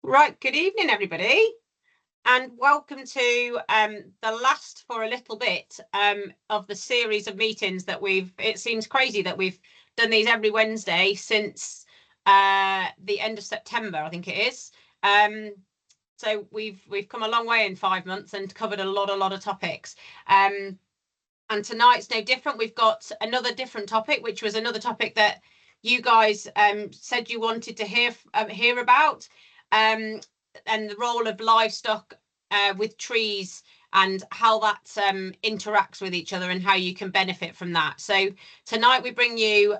Right, good evening, everybody, and welcome to the last for a little bit of the series of meetings that it seems crazy that we've done these every Wednesday since the end of September, I think it is. So we've come a long way in 5 months and covered a lot of topics. And tonight's no different. We've got another different topic, which was another topic that you guys said you wanted to hear about. And the role of livestock with trees and how that interacts with each other and how you can benefit from that. So tonight we bring you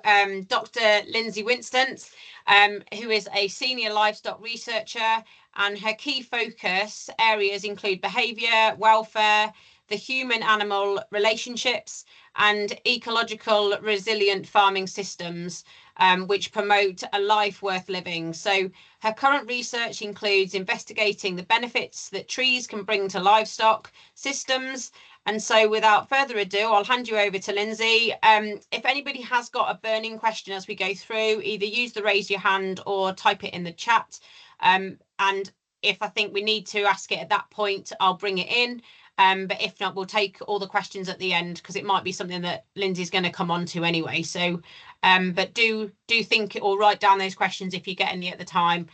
Dr. Lindsay Whistance, who is a senior livestock researcher, and her key focus areas include behaviour, welfare, the human-animal relationships, and ecological resilient farming systems, which promote a life worth living. So her current research includes investigating the benefits that trees can bring to livestock systems. And so without further ado, I'll hand you over to Lindsay. If anybody has got a burning question as we go through, either use the raise your hand or type it in the chat. And if I think we need to ask it at that point, I'll bring it in. But if not, we'll take all the questions at the end because it might be something that Lindsay's going to come on to anyway. So, but do think or write down those questions if you get any at the time,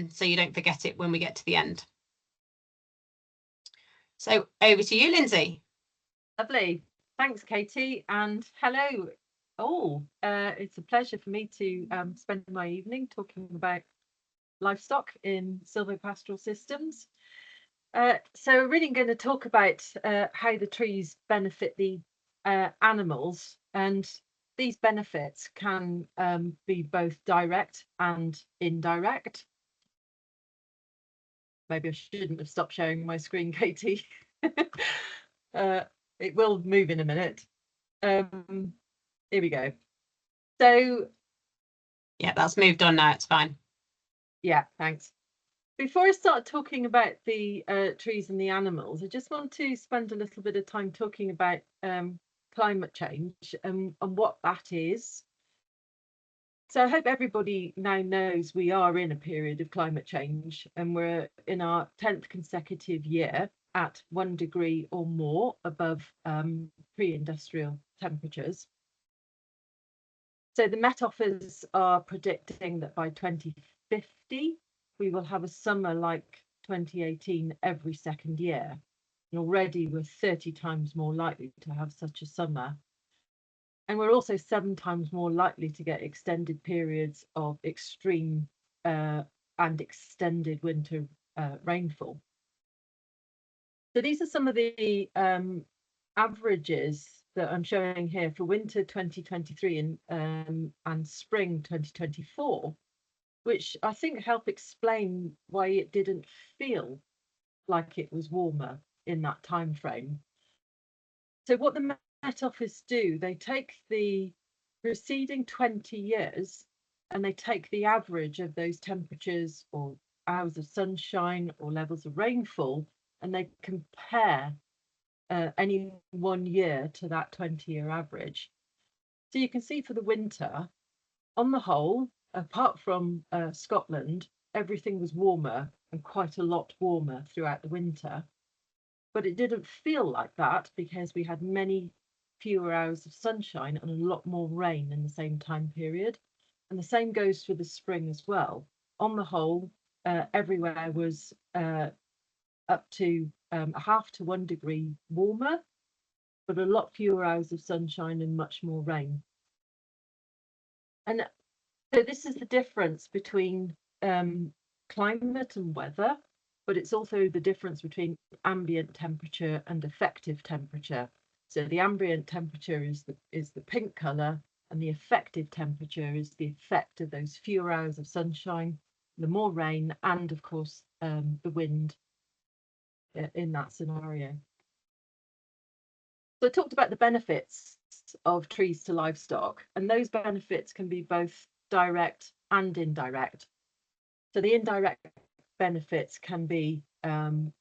so you don't forget it when we get to the end. So over to you, Lindsay. Lovely. Thanks, Katie, and hello all. It's a pleasure for me to spend my evening talking about livestock in silvopastoral systems. So we're really going to talk about how the trees benefit the animals, and these benefits can be both direct and indirect. Maybe I shouldn't have stopped sharing my screen, Katie. It will move in a minute. Here we go. So yeah, that's moved on now. It's fine. Yeah, thanks. Before I start talking about the trees and the animals, I just want to spend a little bit of time talking about climate change and what that is. So I hope everybody now knows we are in a period of climate change, and we're in our 10th consecutive year at 1 degree or more above pre-industrial temperatures. So the Met Office are predicting that by 2050, we will have a summer like 2018 every second year. And already we're 30 times more likely to have such a summer. And we're also 7 times more likely to get extended periods of extreme and extended winter rainfall. So these are some of the averages that I'm showing here for winter 2023 and spring 2024, which I think help explain why it didn't feel like it was warmer in that time frame. So what the Met Office do, they take the preceding 20 years and they take the average of those temperatures or hours of sunshine or levels of rainfall, and they compare any one year to that 20-year average. So you can see for the winter, on the whole, apart from Scotland, everything was warmer and quite a lot warmer throughout the winter. But it didn't feel like that because we had many fewer hours of sunshine and a lot more rain in the same time period. And the same goes for the spring as well. On the whole, everywhere was up to 0.5 to 1 degree warmer, but a lot fewer hours of sunshine and much more rain. And so this is the difference between climate and weather, but it's also the difference between ambient temperature and effective temperature. So the ambient temperature is the pink colour, and the effective temperature is the effect of those fewer hours of sunshine, the more rain, and of course the wind in that scenario. So I talked about the benefits of trees to livestock, and those benefits can be both direct and indirect. So the indirect benefits can be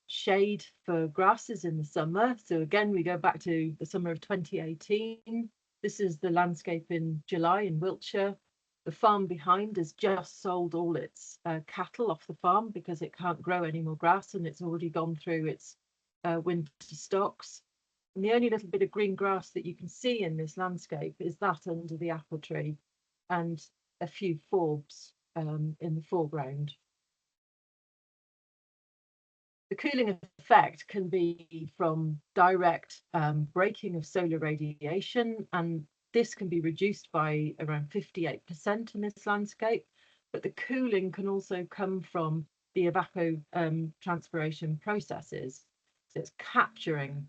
shade for grasses in the summer. So again, we go back to the summer of 2018. This is the landscape in July in Wiltshire. The farm behind has just sold all its cattle off the farm because it can't grow any more grass and it's already gone through its winter stocks. And the only little bit of green grass that you can see in this landscape is that under the apple tree and a few forbs in the foreground. The cooling effect can be from direct breaking of solar radiation, and this can be reduced by around 58% in this landscape. But the cooling can also come from the evapotranspiration processes. So it's capturing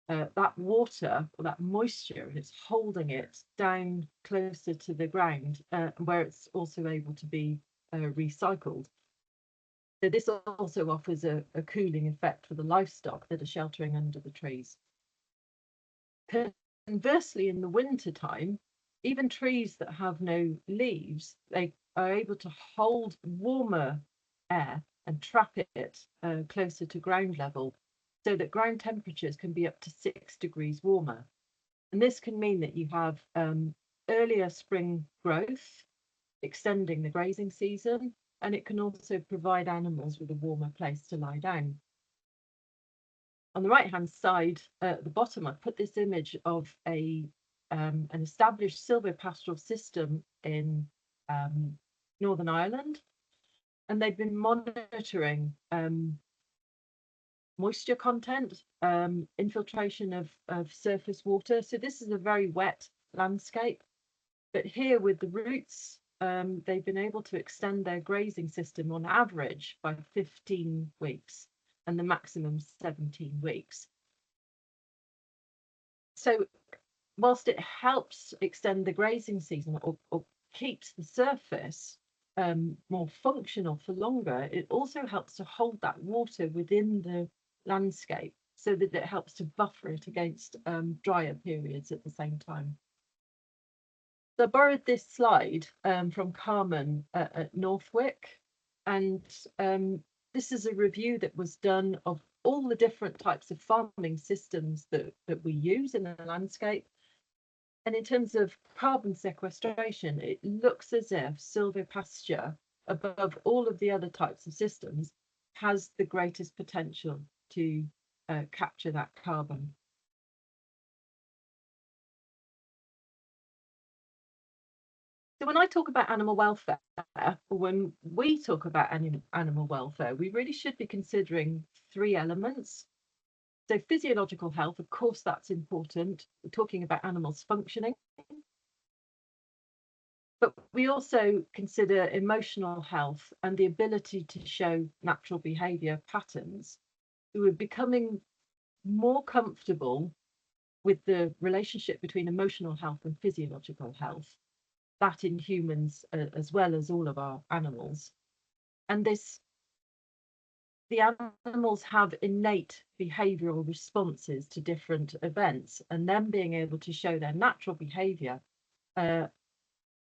that water or that moisture, and it's holding it down closer to the ground, where it's also able to be recycled. So this also offers a cooling effect for the livestock that are sheltering under the trees. Conversely, in the winter time, even trees that have no leaves, they are able to hold warmer air and trap it closer to ground level, so that ground temperatures can be up to 6 degrees warmer. And this can mean that you have earlier spring growth, extending the grazing season, and it can also provide animals with a warmer place to lie down. On the right hand side at the bottom, I've put this image of an established silvopastoral system in Northern Ireland, and they've been monitoring moisture content, infiltration of surface water. So this is a very wet landscape, but here with the roots, they've been able to extend their grazing system on average by 15 weeks and the maximum 17 weeks. So whilst it helps extend the grazing season or keeps the surface more functional for longer, it also helps to hold that water within the landscape so that it helps to buffer it against drier periods at the same time. So I borrowed this slide from Carmen at Northwick, and this is a review that was done of all the different types of farming systems that we use in the landscape. And in terms of carbon sequestration, it looks as if silvopasture, above all of the other types of systems, has the greatest potential to capture that carbon. So when I talk about animal welfare, or when we talk about animal welfare, we really should be considering 3 elements. So physiological health, of course, that's important. We're talking about animals functioning. But we also consider emotional health and the ability to show natural behaviour patterns. We're becoming more comfortable with the relationship between emotional health and physiological health, that in humans as well as all of our animals. And the animals have innate behavioural responses to different events, and them being able to show their natural behaviour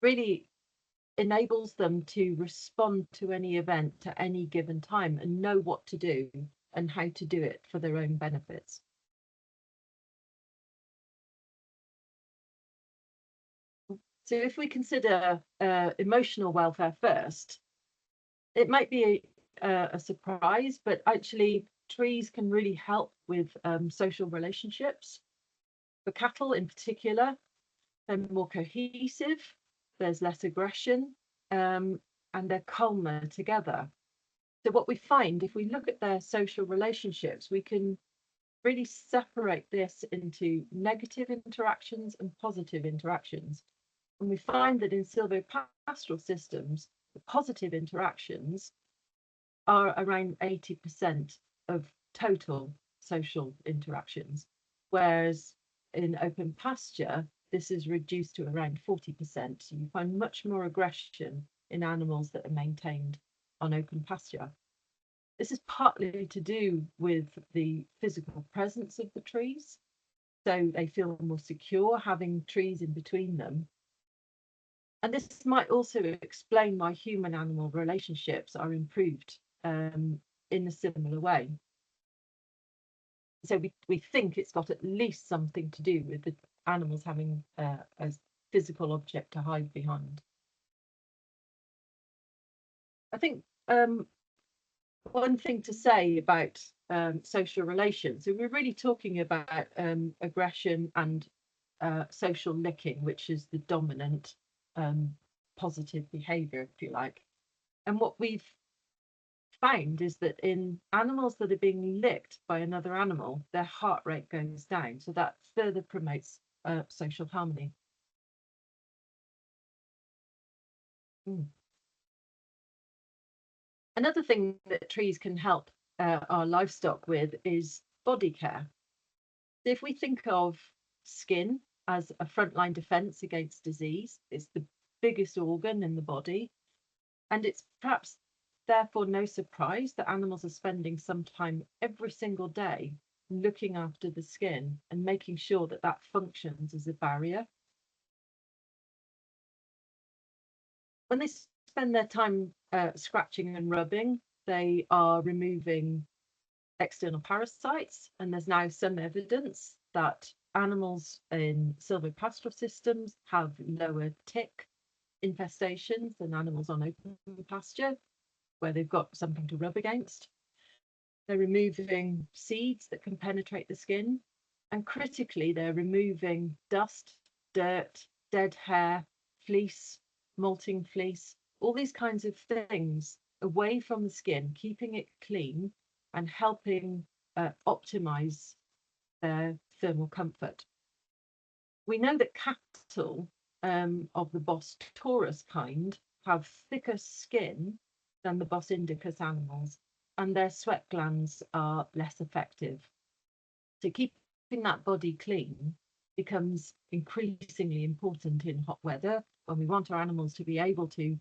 really enables them to respond to any event at any given time and know what to do and how to do it for their own benefits. So if we consider emotional welfare first, it might be a surprise, but actually trees can really help with social relationships. For cattle in particular, they're more cohesive, there's less aggression, and they're calmer together. So what we find, if we look at their social relationships, we can really separate this into negative interactions and positive interactions. And we find that in silvopastoral systems, the positive interactions are around 80% of total social interactions, whereas in open pasture, this is reduced to around 40%. So you find much more aggression in animals that are maintained on open pasture. This is partly to do with the physical presence of the trees. So they feel more secure having trees in between them. And this might also explain why human-animal relationships are improved in a similar way. So we think it's got at least something to do with the animals having a physical object to hide behind. I think one thing to say about social relations, so we're really talking about aggression and social licking, which is the dominant positive behavior, if you like. And what we've found is that in animals that are being licked by another animal, their heart rate goes down. So that further promotes social harmony. Another thing that trees can help our livestock with is body care. If we think of skin as a frontline defense against disease, it's the biggest organ in the body. And it's perhaps therefore no surprise that animals are spending some time every single day looking after the skin and making sure that that functions as a barrier. When they spend their time scratching and rubbing, they are removing external parasites, and there's now some evidence that animals in silvopastoral systems have lower tick infestations than animals on open pasture, where they've got something to rub against. They're removing seeds that can penetrate the skin, and critically, they're removing dust, dirt, dead hair, fleece, molting fleece, all these kinds of things away from the skin, keeping it clean and helping optimize their thermal comfort. We know that cattle of the Bos taurus kind have thicker skin than the Bos indicus animals, and their sweat glands are less effective. So keeping that body clean becomes increasingly important in hot weather when we want our animals to be able to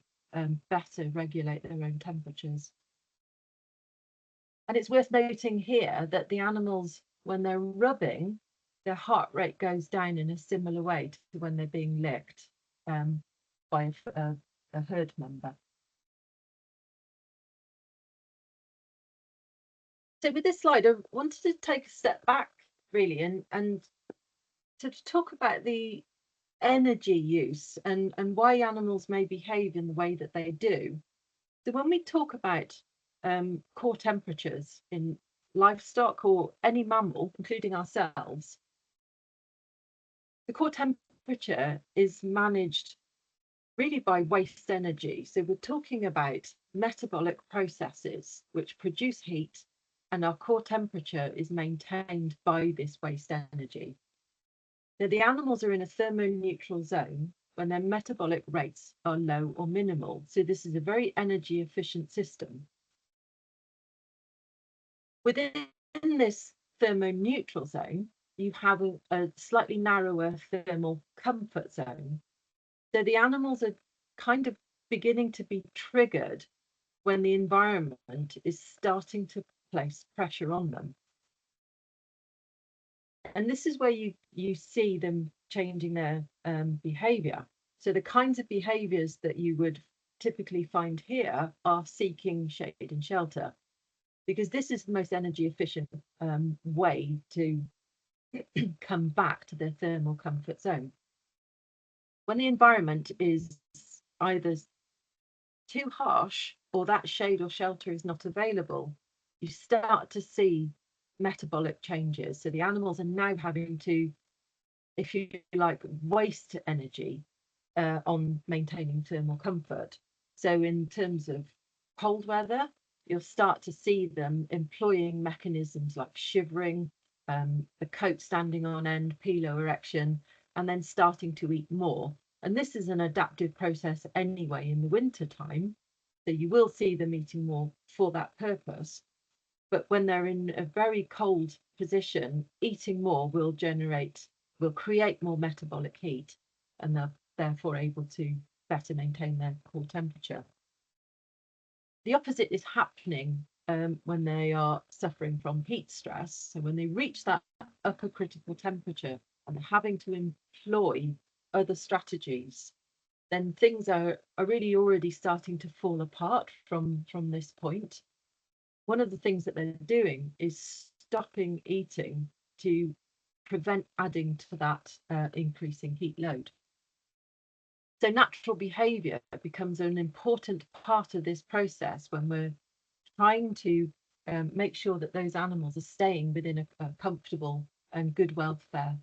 better regulate their own temperatures. And it's worth noting here that the animals, when they're rubbing, their heart rate goes down in a similar way to when they're being licked by a herd member. So with this slide, I wanted to take a step back really and to talk about the energy use and why animals may behave in the way that they do. So when we talk about core temperatures in livestock or any mammal, including ourselves, the core temperature is managed really by waste energy. So we're talking about metabolic processes which produce heat, and our core temperature is maintained by this waste energy. Now, the animals are in a thermoneutral zone when their metabolic rates are low or minimal. So this is a very energy efficient system. Within this thermoneutral zone, you have a slightly narrower thermal comfort zone. So the animals are kind of beginning to be triggered when the environment is starting to place pressure on them. And this is where you see them changing their behavior. So the kinds of behaviors that you would typically find here are seeking shade and shelter, because this is the most energy efficient way to come back to their thermal comfort zone. When the environment is either too harsh or that shade or shelter is not available, you start to see metabolic changes. So the animals are now having to, if you like, waste energy on maintaining thermal comfort. So in terms of cold weather, you'll start to see them employing mechanisms like shivering, the coat standing on end, pilo erection, and then starting to eat more. And this is an adaptive process anyway in the winter time. So you will see them eating more for that purpose. But when they're in a very cold position, eating more will create more metabolic heat, and they're therefore able to better maintain their core temperature. The opposite is happening when they are suffering from heat stress. So when they reach that upper critical temperature and having to employ other strategies, then things are really already starting to fall apart from this point. One of the things that they're doing is stopping eating to prevent adding to that increasing heat load. So natural behaviour becomes an important part of this process when we're trying to make sure that those animals are staying within a comfortable and good welfare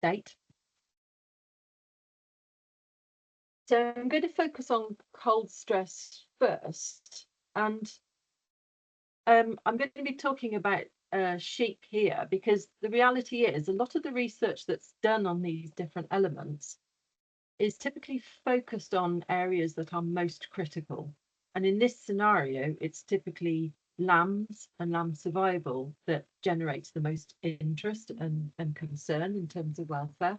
state. So I'm going to focus on cold stress first, and I'm going to be talking about sheep here, because the reality is a lot of the research that's done on these different elements is typically focused on areas that are most critical. And in this scenario, it's typically lambs and lamb survival that generates the most interest and concern in terms of welfare.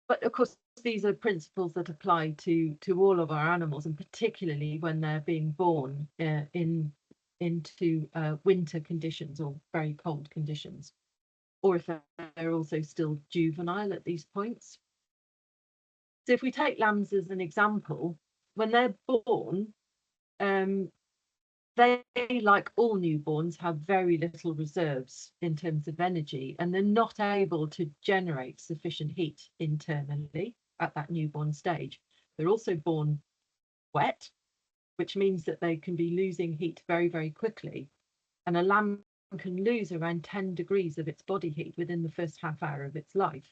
But of course, these are principles that apply to all of our animals, and particularly when they're being born into winter conditions or very cold conditions, or if they're also still juvenile at these points. So if we take lambs as an example, when they're born, they, like all newborns, have very little reserves in terms of energy, and they're not able to generate sufficient heat internally at that newborn stage. They're also born wet, which means that they can be losing heat very, very quickly. And a lamb can lose around 10 degrees of its body heat within the first half hour of its life.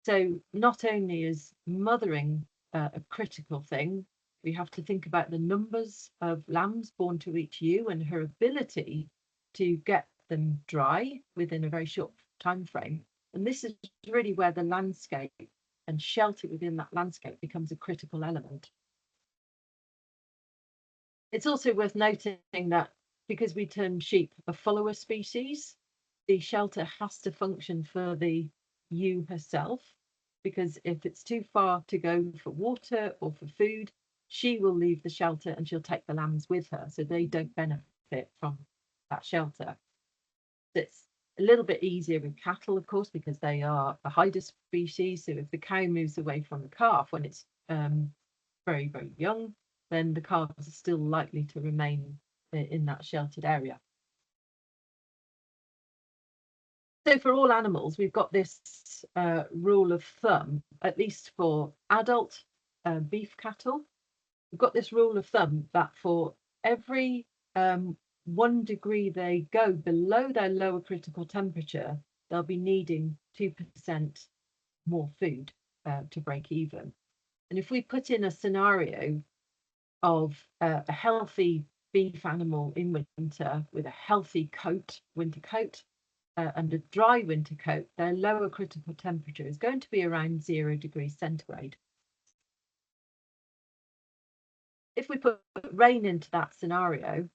So not only is mothering a critical thing, we have to think about the numbers of lambs born to each ewe and her ability to get them dry within a very short time frame. And this is really where the landscape and shelter within that landscape becomes a critical element. It's also worth noting that because we term sheep a follower species, the shelter has to function for the ewe herself, because if it's too far to go for water or for food, she will leave the shelter and she'll take the lambs with her, so they don't benefit from that shelter. It's a little bit easier with cattle, of course, because they are a hider species. So if the cow moves away from the calf when it's very, very young, then the calves are still likely to remain in that sheltered area. So for all animals, we've got this rule of thumb, at least for adult beef cattle. We've got this rule of thumb that for every 1 degree they go below their lower critical temperature, they'll be needing 2% more food to break even. And if we put in a scenario of a healthy beef animal in winter with a healthy winter coat, and a dry winter coat, their lower critical temperature is going to be around 0 degrees centigrade. If we put rain into that scenario,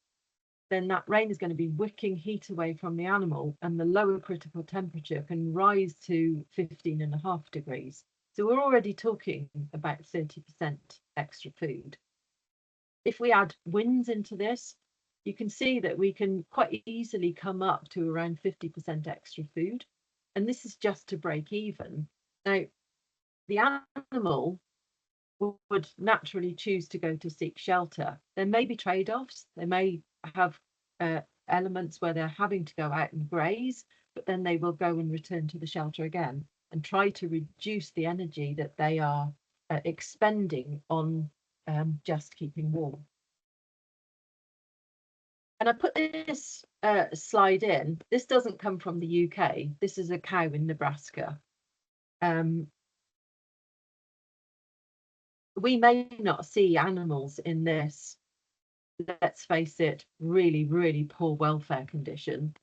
then that rain is going to be wicking heat away from the animal, and the lower critical temperature can rise to 15.5 degrees. So we're already talking about 30% extra food. If we add winds into this, you can see that we can quite easily come up to around 50% extra food. And this is just to break even. Now, the animal would naturally choose to go to seek shelter. There may be trade-offs. They may have elements where they're having to go out and graze, but then they will go and return to the shelter again and try to reduce the energy that they are expending on just keeping warm. And I put this slide in. This doesn't come from the UK. This is a cow in Nebraska. We may not see animals in this, let's face it, really, really poor welfare condition.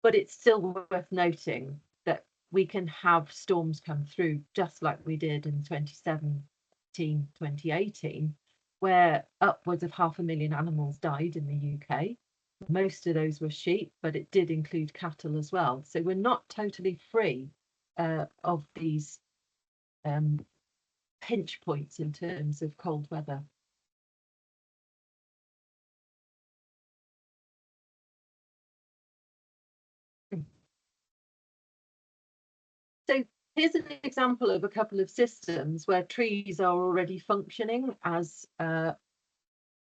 But it's still worth noting that we can have storms come through just like we did in 2017, 2018, where upwards of 500,000 animals died in the UK. Most of those were sheep, but it did include cattle as well. So we're not totally free of these pinch points in terms of cold weather. So here's an example of a couple of systems where trees are already functioning as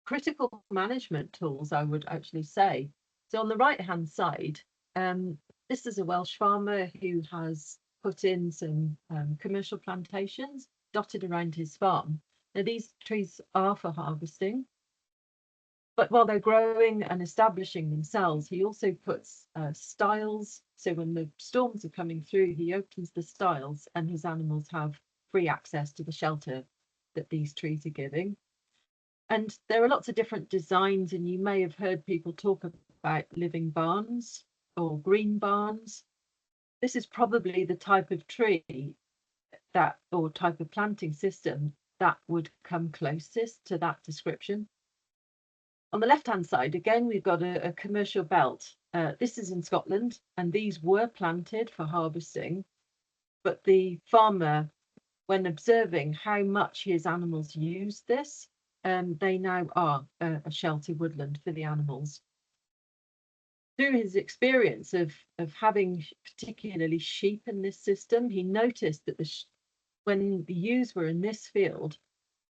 critical management tools, I would actually say. So on the right-hand side, this is a Welsh farmer who has put in some commercial plantations dotted around his farm. Now, these trees are for harvesting, but while they're growing and establishing themselves, he also puts stiles. So when the storms are coming through, he opens the stiles and his animals have free access to the shelter that these trees are giving. And there are lots of different designs, and you may have heard people talk about living barns or green barns. This is probably the type of tree that, or type of planting system that would come closest to that description. On the left-hand side, again, we've got a commercial belt. This is in Scotland, and these were planted for harvesting, but the farmer, when observing how much his animals use this, they now are a sheltered woodland for the animals. Through his experience of having particularly sheep in this system, he noticed that when the ewes were in this field,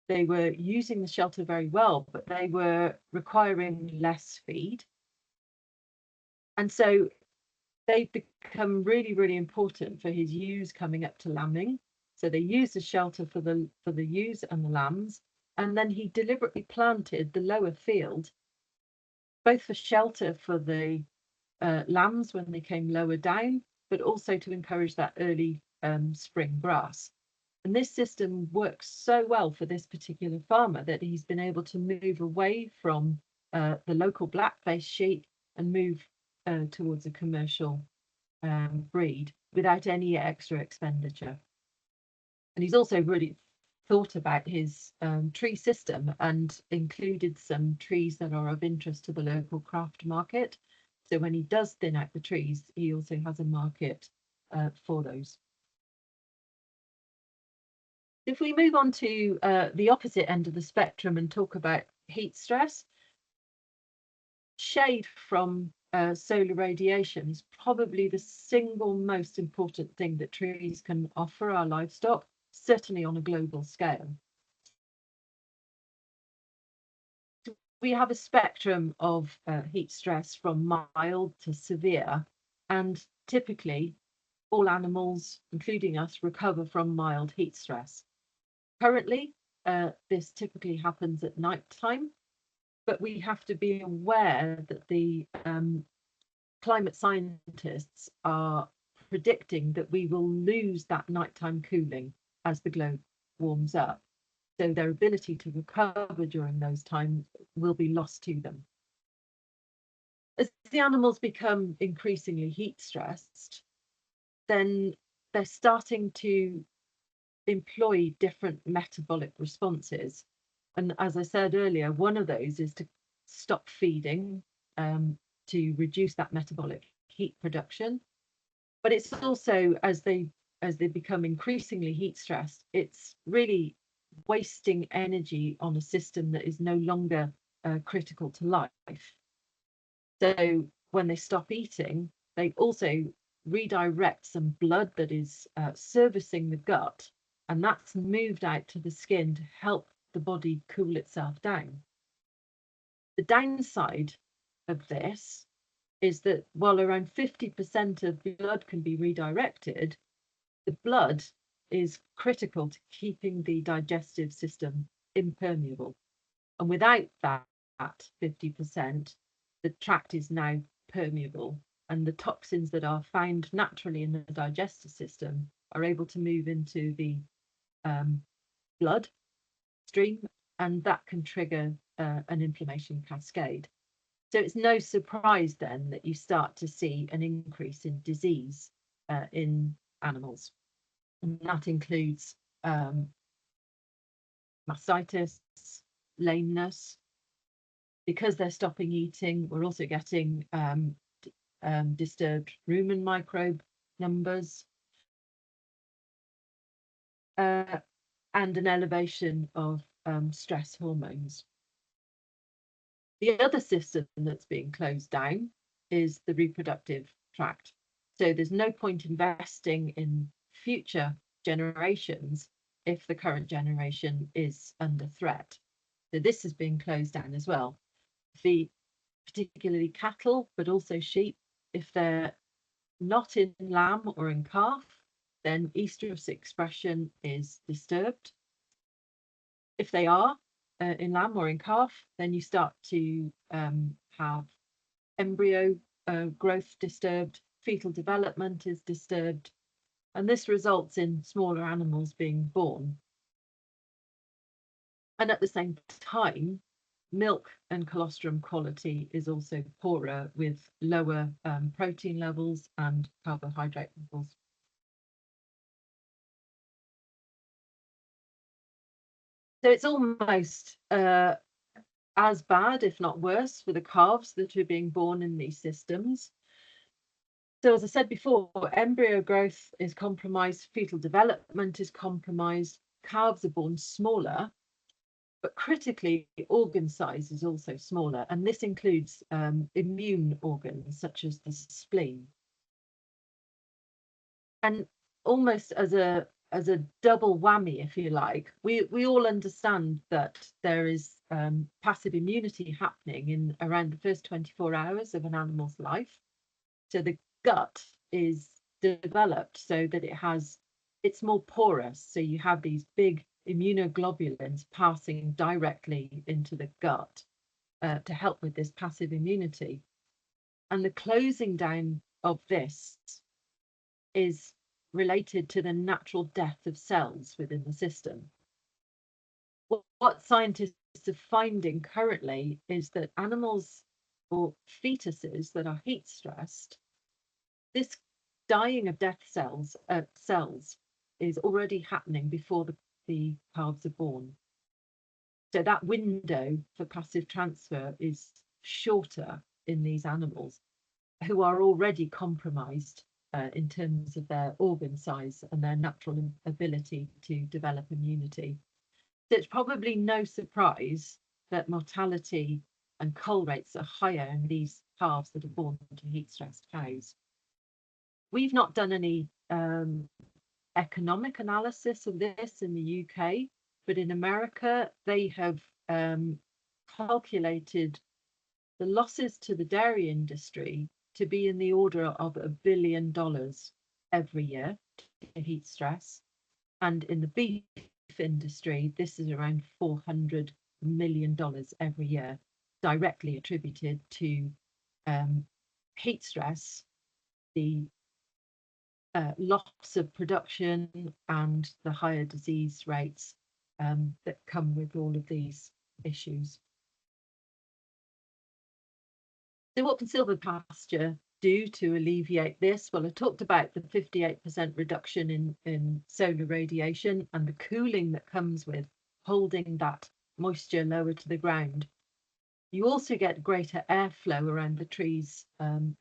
they were using the shelter very well, but they were requiring less feed. And so they've become really, really important for his ewes coming up to lambing. So they use the shelter for the ewes and the lambs. And then he deliberately planted the lower field, both for shelter for the lambs when they came lower down, but also to encourage that early spring grass. And this system works so well for this particular farmer that he's been able to move away from the local black-faced sheep and move towards a commercial breed without any extra expenditure. And he's also really thought about his tree system and included some trees that are of interest to the local craft market. So when he does thin out the trees, he also has a market for those. If we move on to the opposite end of the spectrum and talk about heat stress, shade from solar radiation is probably the single most important thing that trees can offer our livestock, certainly on a global scale. We have a spectrum of heat stress from mild to severe, and typically all animals, including us, recover from mild heat stress. Currently, this typically happens at night time, but we have to be aware that the climate scientists are predicting that we will lose that nighttime cooling as the globe warms up. So their ability to recover during those times will be lost to them. As the animals become increasingly heat stressed, then they're starting to employ different metabolic responses. And as I said earlier, one of those is to stop feeding to reduce that metabolic heat production. But it's also, as they become increasingly heat stressed, it's really wasting energy on a system that is no longer critical to life. So when they stop eating, they also redirect some blood that is servicing the gut, and that's moved out to the skin to help the body cool itself down. The downside of this is that while around 50% of blood can be redirected, the blood is critical to keeping the digestive system impermeable. And without that 50%, the tract is now permeable, and the toxins that are found naturally in the digestive system are able to move into the blood stream, and that can trigger an inflammation cascade. So it's no surprise then that you start to see an increase in disease in animals. And that includes mastitis, lameness. Because they're stopping eating, we're also getting disturbed rumen microbe numbers and an elevation of stress hormones. The other system that's being closed down is the reproductive tract. So there's no point investing in future generations if the current generation is under threat. So this is being closed down as well. Particularly cattle, but also sheep, if they're not in lamb or in calf, then estrus expression is disturbed. If they are in lamb or in calf, then you start to have embryo growth disturbed, fetal development is disturbed, and this results in smaller animals being born. And at the same time, milk and colostrum quality is also poorer, with lower protein levels and carbohydrate levels. So it's almost as bad, if not worse, for the calves that are being born in these systems. So as I said before, embryo growth is compromised, fetal development is compromised, calves are born smaller, but critically, organ size is also smaller, and this includes immune organs such as the spleen. And almost as a double whammy, if you like, we all understand that there is passive immunity happening in around the first 24 hours of an animal's life. So the gut is developed so that it's more porous. So you have these big immunoglobulins passing directly into the gut to help with this passive immunity. And the closing down of this is related to the natural death of cells within the system. What scientists are finding currently is that animals or fetuses that are heat stressed, this dying of death cells is already happening before the calves are born. So that window for passive transfer is shorter in these animals who are already compromised in terms of their organ size and their natural ability to develop immunity. So it's probably no surprise that mortality and cull rates are higher in these calves that are born to heat-stressed cows. We've not done any economic analysis of this in the UK, but in America, they have calculated the losses to the dairy industry to be in the order of $1 billion every year to heat stress. And in the beef industry, this is around $400 million every year, directly attributed to heat stress, the loss of production and the higher disease rates that come with all of these issues. So what can silver pasture do to alleviate this? Well, I talked about the 58% reduction in solar radiation and the cooling that comes with holding that moisture lower to the ground. You also get greater airflow around the trees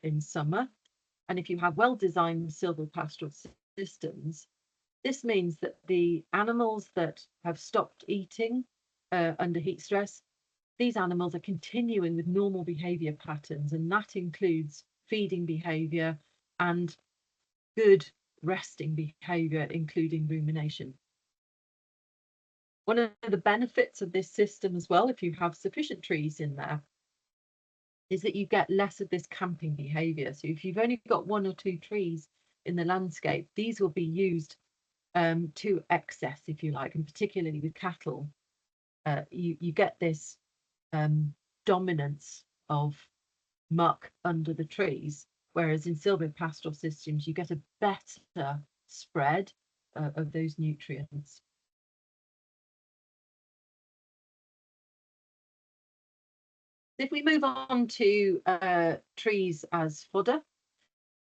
in summer. And if you have well-designed silvopastoral systems, this means that the animals that have stopped eating under heat stress, these animals are continuing with normal behavior patterns, and that includes feeding behavior and good resting behavior, including rumination. One of the benefits of this system as well, if you have sufficient trees in there, is that you get less of this camping behavior. So if you've only got 1 or 2 trees in the landscape, these will be used to excess, if you like, and particularly with cattle, you get this dominance of muck under the trees, whereas in silvopastoral systems you get a better spread of those nutrients. If we move on to trees as fodder,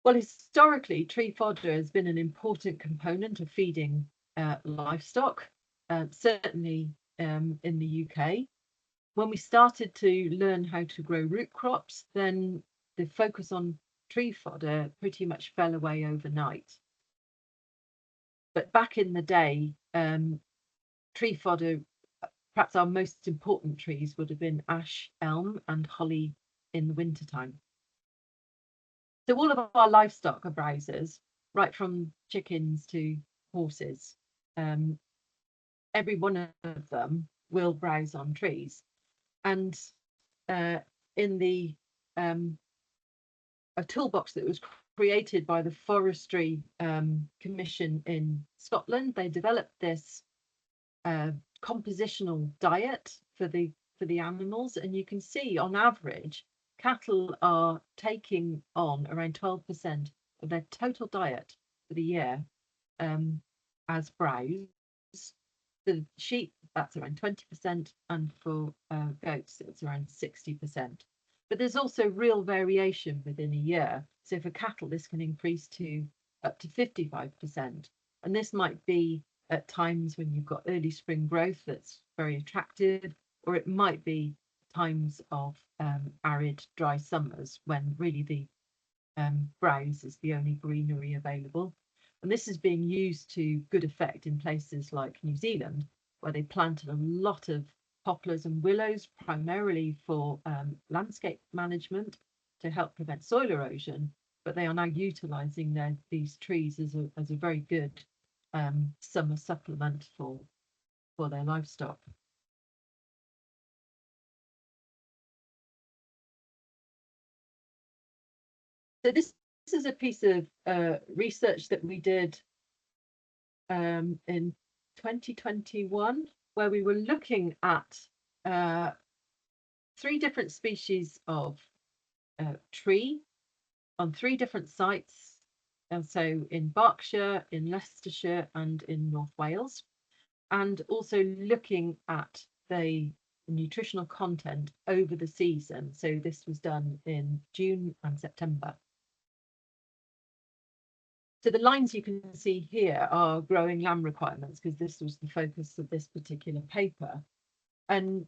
well, historically, tree fodder has been an important component of feeding livestock, certainly in the UK. When we started to learn how to grow root crops, then the focus on tree fodder pretty much fell away overnight. But back in the day, tree fodder, perhaps our most important trees would have been ash, elm and holly in the wintertime. So all of our livestock are browsers, right from chickens to horses. Every one of them will browse on trees. And in the a toolbox that was created by the Forestry Commission in Scotland. They developed this compositional diet for the animals, and you can see on average cattle are taking on around 12% of their total diet for the year as browse. The sheep, that's around 20%, and for goats it's around 60%. But there's also real variation within a year. So for cattle this can increase to up to 55%, and this might be at times when you've got early spring growth that's very attractive, or it might be times of arid, dry summers when really the browse is the only greenery available. And this is being used to good effect in places like New Zealand, where they planted a lot of poplars and willows, primarily for landscape management to help prevent soil erosion, but they are now utilising these trees as a very good summer supplement for their livestock. So this is a piece of research that we did in 2021, where we were looking at 3 different species of tree on 3 different sites, and so in Berkshire, in Leicestershire, and in North Wales, and also looking at the nutritional content over the season. So this was done in June and September. So the lines you can see here are growing lamb requirements, because this was the focus of this particular paper. And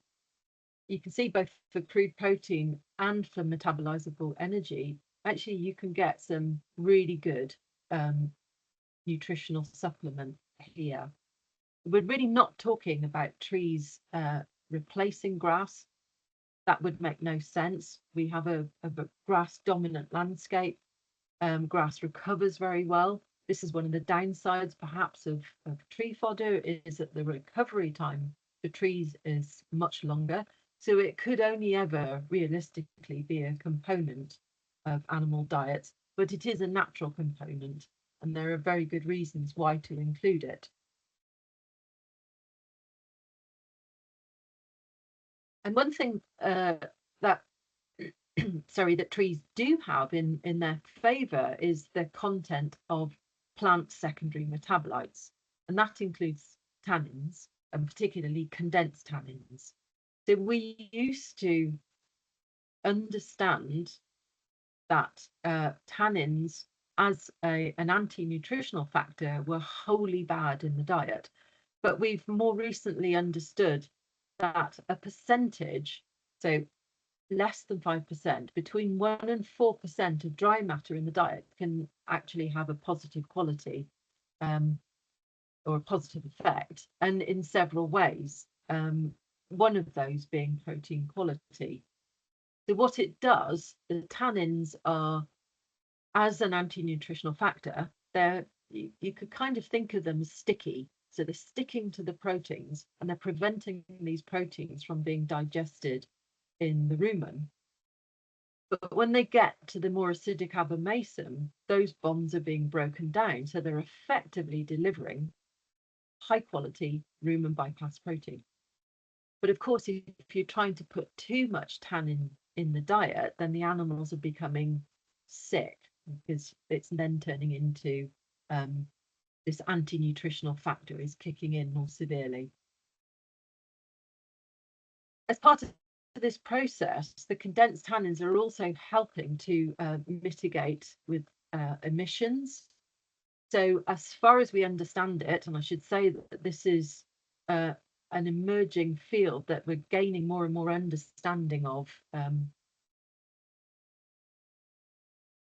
you can see both for crude protein and for metabolizable energy, actually you can get some really good nutritional supplement here. We're really not talking about trees replacing grass. That would make no sense. We have a grass dominant landscape. Grass recovers very well. This is one of the downsides perhaps of tree fodder, is that the recovery time for trees is much longer. So it could only ever realistically be a component of animal diets, but it is a natural component, and there are very good reasons why to include it. And one thing that that trees do have in their favour is the content of plant secondary metabolites, and that includes tannins, and particularly condensed tannins. So we used to understand that tannins as an anti-nutritional factor were wholly bad in the diet, but we've more recently understood that a percentage, so less than 5%, between 1 and 4% of dry matter in the diet can actually have a positive quality or a positive effect, and in several ways. One of those being protein quality. So what it does, the tannins are, as an anti-nutritional factor, you could kind of think of them as sticky. So they're sticking to the proteins, and they're preventing these proteins from being digested in the rumen. But when they get to the more acidic abomasum, those bonds are being broken down, so they're effectively delivering high quality rumen bypass protein. But of course, if you're trying to put too much tannin in the diet, then the animals are becoming sick, because it's then turning into this anti-nutritional factor is kicking in more severely. As part of this process, the condensed tannins are also helping to mitigate with emissions. So as far as we understand it, and I should say that this is an emerging field that we're gaining more and more understanding of,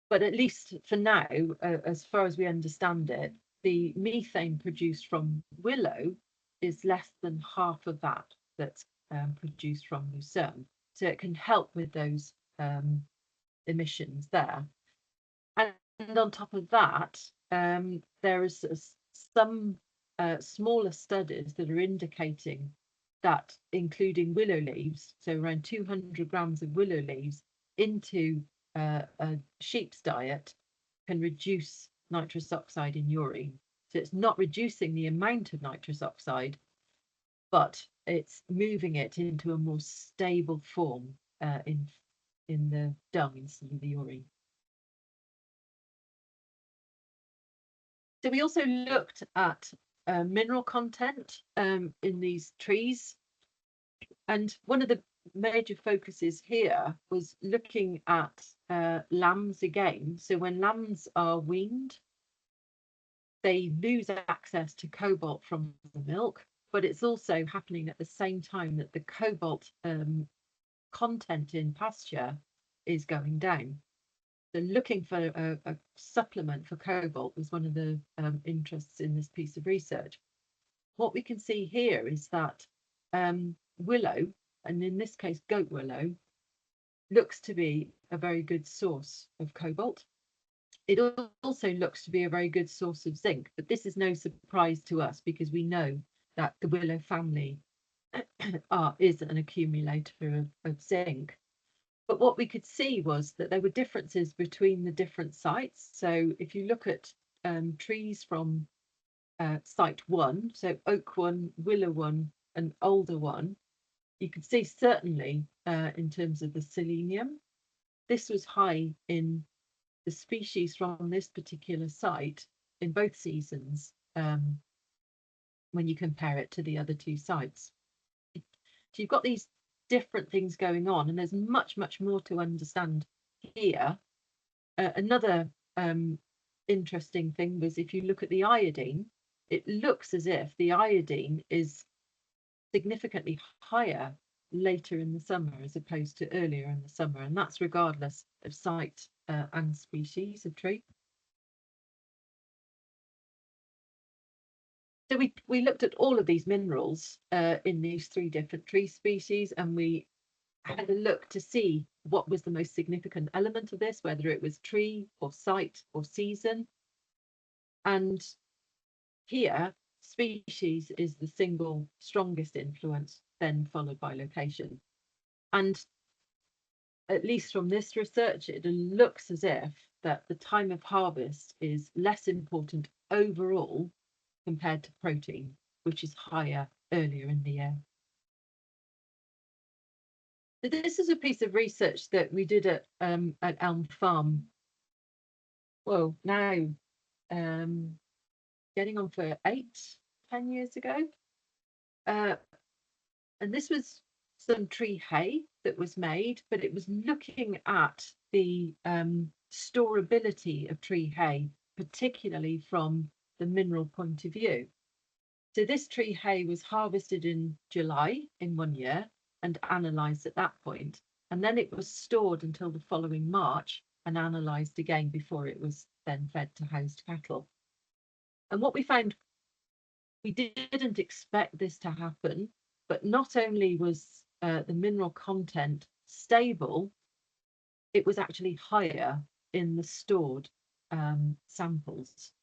but at least for now, as far as we understand it, the methane produced from willow is less than half of that that's produced from lucerne. So it can help with those emissions there. And on top of that, there is some smaller studies that are indicating that including willow leaves, so around 200 grams of willow leaves into a sheep's diet, can reduce nitrous oxide in urine. So it's not reducing the amount of nitrous oxide, but it's moving it into a more stable form in the dung instead of the urine. So we also looked at mineral content in these trees. And one of the major focuses here was looking at lambs again. So when lambs are weaned, they lose access to cobalt from the milk, but it's also happening at the same time that the cobalt content in pasture is going down. So looking for a supplement for cobalt was one of the interests in this piece of research. What we can see here is that willow, and in this case goat willow, looks to be a very good source of cobalt. It also looks to be a very good source of zinc, but this is no surprise to us because we know that the willow family is an accumulator of zinc. But what we could see was that there were differences between the different sites. So if you look at trees from site 1, so oak 1, willow 1, and alder 1, you could see certainly in terms of the selenium, this was high in the species from this particular site in both seasons when you compare it to the other two sites. So you've got these different things going on, and there's much more to understand here. Another interesting thing was if you look at the iodine, it looks as if the iodine is significantly higher later in the summer as opposed to earlier in the summer, and that's regardless of site and species of tree. So we looked at all of these minerals in these 3 different tree species, and we had a look to see what was the most significant element of this, whether it was tree or site or season. And here, species is the single strongest influence, then followed by location. And at least from this research, it looks as if that the time of harvest is less important overall compared to protein, which is higher earlier in the year. So this is a piece of research that we did at Elm Farm. Well, now getting on for 10 years ago. And this was some tree hay that was made, but it was looking at the storability of tree hay, particularly from the mineral point of view. So this tree hay was harvested in July in 1 year and analysed at that point, and then it was stored until the following March and analysed again before it was then fed to housed cattle. And what we found, we didn't expect this to happen, but not only was the mineral content stable, it was actually higher in the stored samples.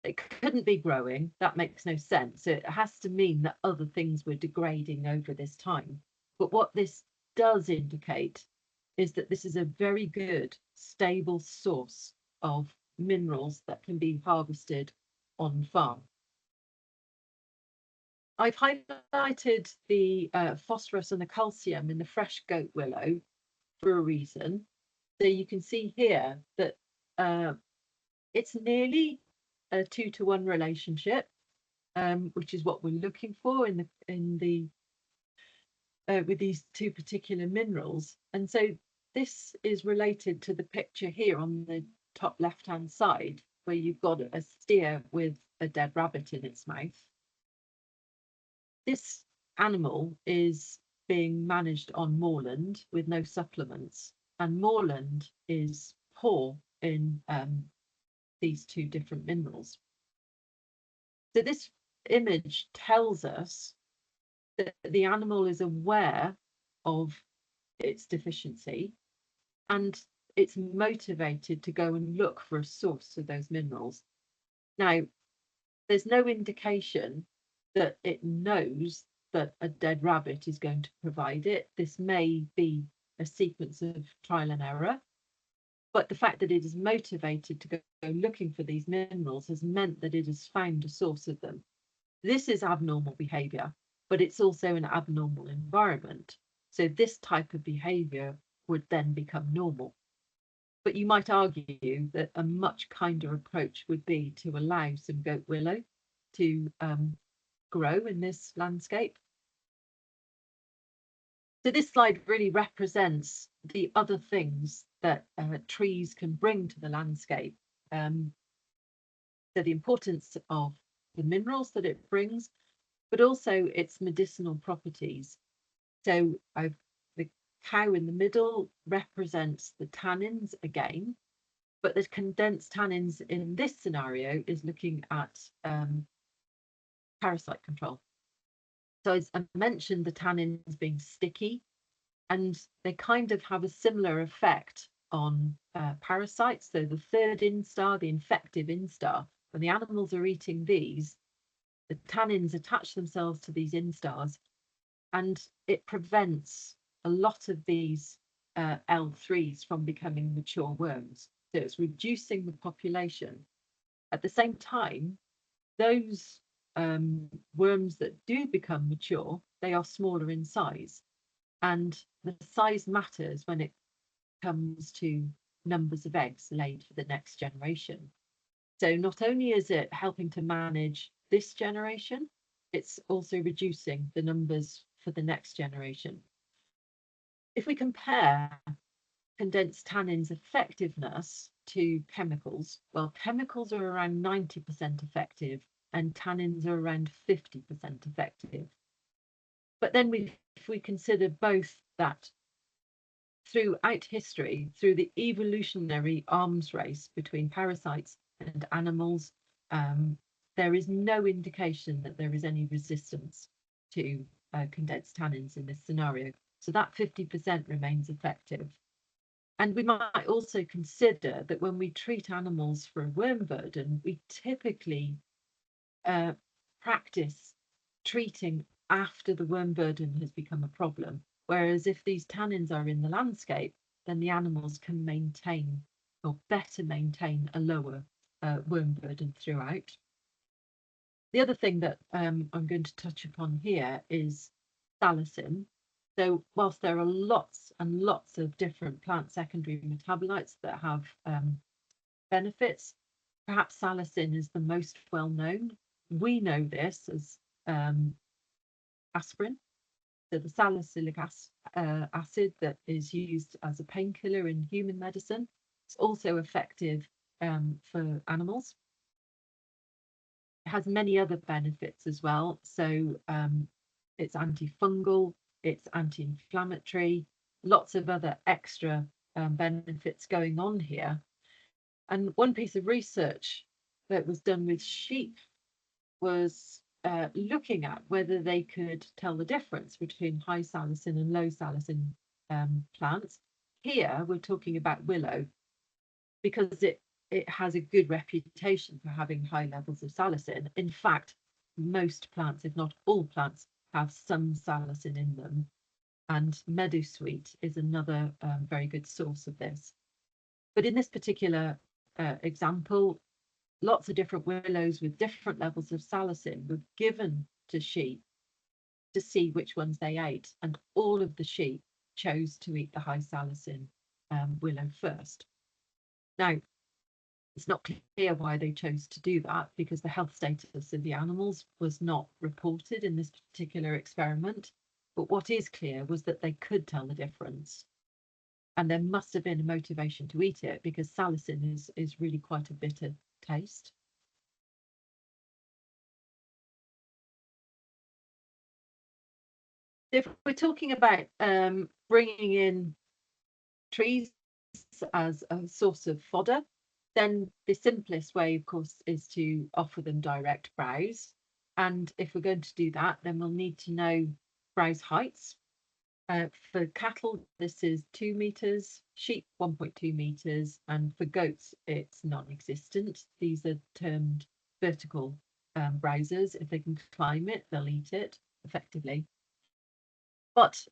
It couldn't be growing, that makes no sense. It has to mean that other things were degrading over this time. But what this does indicate is that this is a very good, stable source of minerals that can be harvested on farm. I've highlighted the phosphorus and the calcium in the fresh goat willow for a reason. So you can see here that it's nearly a 2-to-1 relationship, which is what we're looking for with these 2 particular minerals. And so this is related to the picture here on the top left-hand side, where you've got a steer with a dead rabbit in its mouth. This animal is being managed on moorland with no supplements, and moorland is poor in these 2 different minerals. So this image tells us that the animal is aware of its deficiency and it's motivated to go and look for a source of those minerals. Now, there's no indication that it knows that a dead rabbit is going to provide it. This may be a sequence of trial and error, But the fact that it is motivated to go looking for these minerals has meant that it has found a source of them. This is abnormal behavior, but it's also an abnormal environment. So this type of behavior would then become normal. But you might argue that a much kinder approach would be to allow some goat willow to grow in this landscape. So this slide really represents the other things that trees can bring to the landscape. So the importance of the minerals that it brings, but also its medicinal properties. So the cow in the middle represents the tannins again, but the condensed tannins in this scenario is looking at parasite control. So as I mentioned, the tannins being sticky, and they kind of have a similar effect on parasites. So the third instar, the infective instar, when the animals are eating these, the tannins attach themselves to these instars, and it prevents a lot of these L3s from becoming mature worms. So it's reducing the population. At the same time, those worms that do become mature, they are smaller in size. And the size matters when it comes to numbers of eggs laid for the next generation. So not only is it helping to manage this generation, it's also reducing the numbers for the next generation. If we compare condensed tannins effectiveness to chemicals, well, chemicals are around 90% effective and tannins are around 50% effective. But then if we consider both that throughout history, through the evolutionary arms race between parasites and animals, there is no indication that there is any resistance to condensed tannins in this scenario. So that 50% remains effective. And we might also consider that when we treat animals for a worm burden, we typically practice treating after the worm burden has become a problem. Whereas if these tannins are in the landscape, then the animals can maintain or better maintain a lower worm burden throughout. The other thing that I'm going to touch upon here is salicin. So whilst there are lots and lots of different plant secondary metabolites that have benefits, perhaps salicin is the most well known. We know this as aspirin. So the salicylic acid that is used as a painkiller in human medicine. It's also effective for animals. It has many other benefits as well. So it's antifungal, it's anti-inflammatory, lots of other extra benefits going on here. And one piece of research that was done with sheep was looking at whether they could tell the difference between high salicin and low salicin plants. Here we're talking about willow because it has a good reputation for having high levels of salicin. In fact, most plants, if not all plants, have some salicin in them. And meadowsweet is another very good source of this. But in this particular example, lots of different willows with different levels of salicin were given to sheep to see which ones they ate. And all of the sheep chose to eat the high salicin willow first. Now, it's not clear why they chose to do that because the health status of the animals was not reported in this particular experiment. But what is clear was that they could tell the difference. And there must have been a motivation to eat it because salicin is really quite a bitter taste. If we're talking about bringing in trees as a source of fodder, then the simplest way, of course, is to offer them direct browse. And if we're going to do that, then we'll need to know browse heights. For cattle, this is 2 meters, sheep 1.2 meters, and for goats, it's non-existent. These are termed vertical browsers. If they can climb it, they'll eat it effectively. But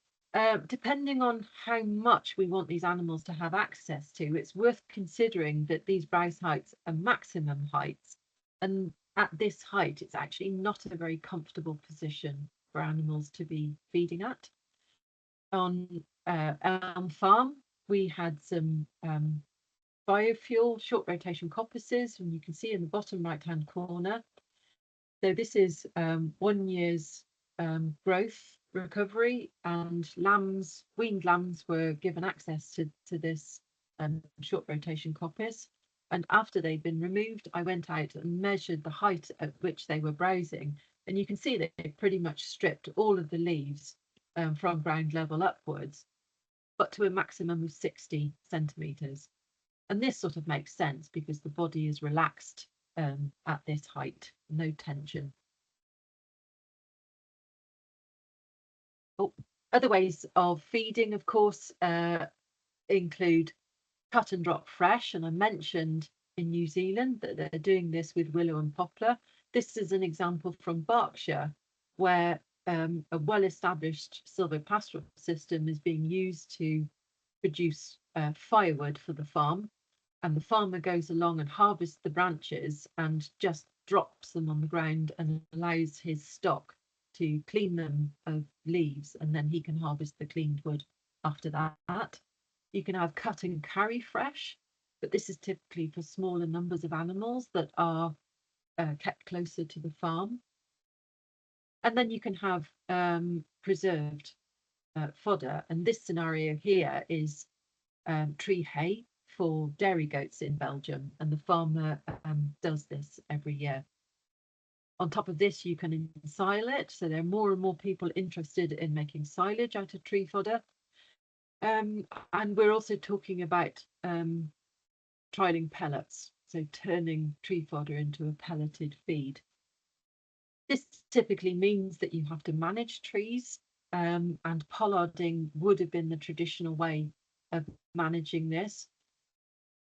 Depending on how much we want these animals to have access to, it's worth considering that these browse heights are maximum heights. And at this height, it's actually not a very comfortable position for animals to be feeding at. On Elm Farm, we had some biofuel short rotation coppices, and you can see in the bottom right hand corner. So this is 1 year's growth recovery, and lambs, weaned lambs, were given access to this short rotation coppice. And after they'd been removed, I went out and measured the height at which they were browsing, and you can see that they pretty much stripped all of the leaves from ground level upwards, but to a maximum of 60 centimetres. And this sort of makes sense because the body is relaxed at this height, no tension. Oh, other ways of feeding, of course, include cut and drop fresh. And I mentioned in New Zealand that they're doing this with willow and poplar. This is an example from Berkshire, where a well-established silvopastoral system is being used to produce firewood for the farm. And the farmer goes along and harvests the branches and just drops them on the ground and allows his stock to clean them of leaves, and then he can harvest the cleaned wood after that. You can have cut and carry fresh, but this is typically for smaller numbers of animals that are kept closer to the farm. And then you can have preserved fodder, and this scenario here is tree hay for dairy goats in Belgium, and the farmer does this every year. On top of this, you can ensile it, so there are more and more people interested in making silage out of tree fodder. And we're also talking about trialing pellets, so turning tree fodder into a pelleted feed. This typically means that you have to manage trees, and pollarding would have been the traditional way of managing this.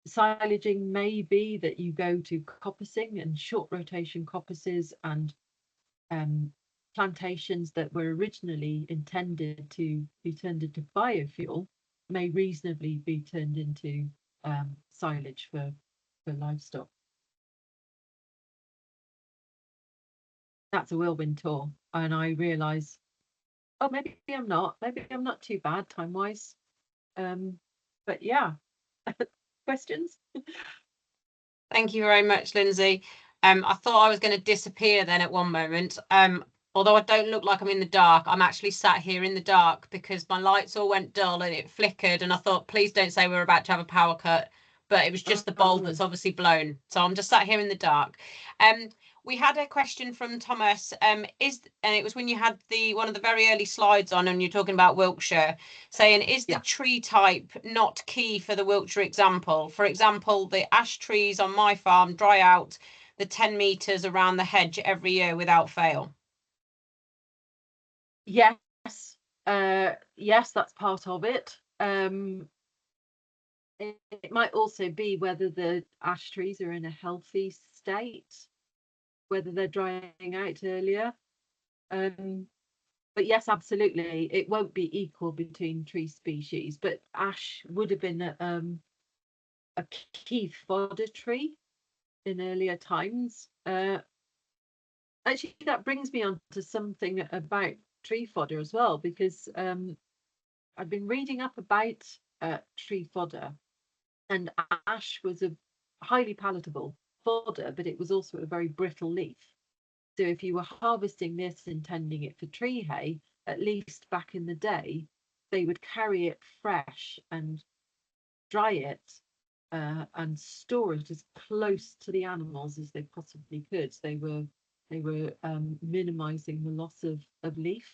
Silaging may be that you go to coppicing and short rotation coppices, and plantations that were originally intended to be turned into biofuel may reasonably be turned into silage for livestock. That's a whirlwind tour, and I realise, oh, maybe I'm not too bad time-wise. But yeah. Questions? Thank you very much, Lindsay. I thought I was going to disappear then at one moment. Although I don't look like I'm in the dark, I'm actually sat here in the dark because my lights all went dull and it flickered, and I thought, please don't say we're about to have a power cut, but it was just the bulb that's obviously blown. So I'm just sat here in the dark. We had a question from Thomas, and it was when you had one of the very early slides on and you're talking about Wiltshire, saying, is the tree type not key for the Wiltshire example? For example, the ash trees on my farm dry out the 10 metres around the hedge every year without fail. Yes, yes, that's part of it. It might also be whether the ash trees are in a healthy state, whether they're drying out earlier. But yes, absolutely, it won't be equal between tree species, but ash would have been a key fodder tree in earlier times. Actually, that brings me on to something about tree fodder as well, because I've been reading up about tree fodder, and ash was a highly palatable fodder, but it was also a very brittle leaf. So if you were harvesting this, intending it for tree hay, at least back in the day, they would carry it fresh and dry it and store it as close to the animals as they possibly could. So they were minimizing the loss of leaf.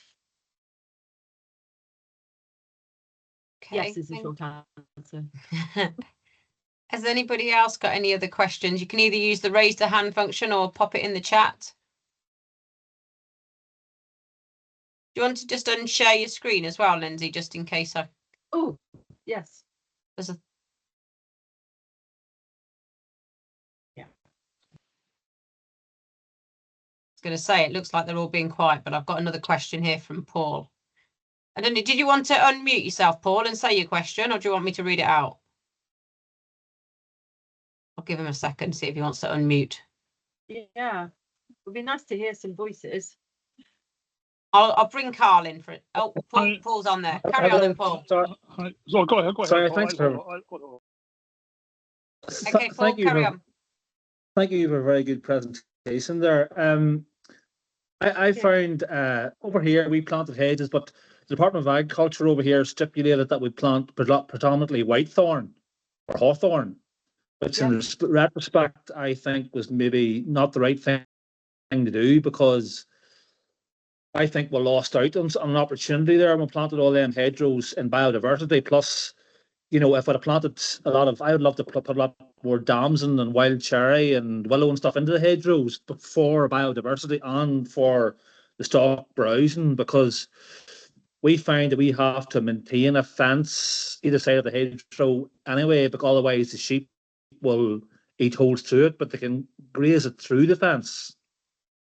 Okay, yes is a short answer. Has anybody else got any other questions? You can either use the raise the hand function or pop it in the chat. Do you want to just unshare your screen as well, Lindsay, just in case I... Oh, yes. There's a... Yeah. I was going to say, it looks like they're all being quiet, but I've got another question here from Paul. I don't know, did you want to unmute yourself, Paul, and say your question, or do you want me to read it out? I'll give him a second, see if he wants to unmute. Yeah, it would be nice to hear some voices. I'll bring Carl in for it. Oh, Paul's on there. Carry on then, Paul. Sorry, go ahead. Sorry, thanks for. Okay, Paul, carry on. Thank you for a very good presentation there. I found over here we planted hedges, but the Department of Agriculture over here stipulated that we plant predominantly whitethorn or hawthorn, which in retrospect I think was maybe not the right thing to do, because I think we lost out on an opportunity there when we planted all them hedgerows in biodiversity. Plus, you know, if I'd have planted a lot of, I would love to put a lot more damson and wild cherry and willow and stuff into the hedgerows for biodiversity and for the stock browsing, because we find that we have to maintain a fence either side of the hedgerow anyway, because otherwise the sheep will eat holes through it, but they can graze it through the fence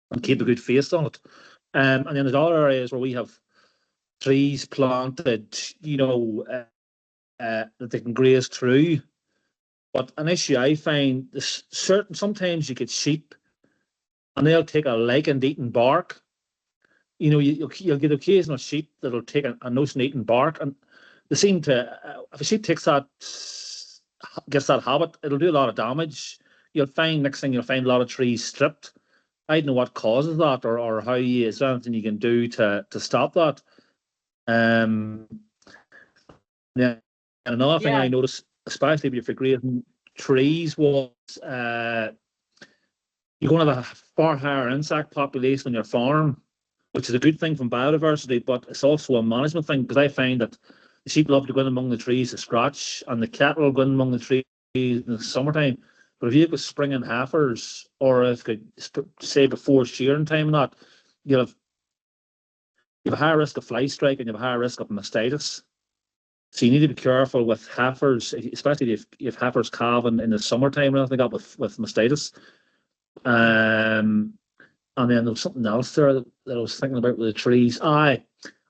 and keep a good face on it. And then there's other areas where we have trees planted, you know, that they can graze through. But an issue I find is sometimes you get sheep and they'll take a liking to eating bark. You know, you'll get occasional sheep that'll take a notion to eating bark, and they seem to, if a sheep gets that habit, it'll do a lot of damage. You'll find you'll find a lot of trees stripped. I don't know what causes that, or how is there anything you can do to stop that. Yeah. And another thing I noticed, especially if you're grazing trees, was you're going to have a far higher insect population on your farm, which is a good thing from biodiversity, but it's also a management thing, because I find that the sheep love to go in among the trees to scratch, and the cattle go in among the trees in the summertime. But if you've got springing heifers, or if say before shearing time, and that, you have a higher risk of fly strike and you have a higher risk of mastitis. So you need to be careful with heifers, especially if heifers calving in the summertime or anything like that with mastitis. And then there was something else there that I was thinking about with the trees. I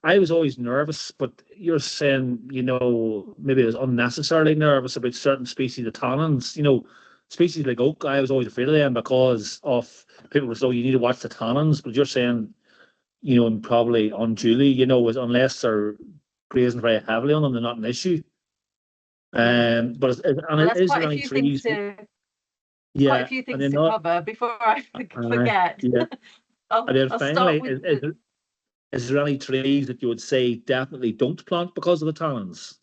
was always nervous, but you're saying, you know, maybe I was unnecessarily nervous about certain species of tannins. You know, species like oak, I was always afraid of them because of people were saying, you need to watch the tannins, but you're saying, you know, and probably unduly, you know, unless they're grazing very heavily on them, they're not an issue. But it is running trees. Quite a few things to cover before I forget. And then finally, is there any trees that you would say definitely don't plant because of the tannins?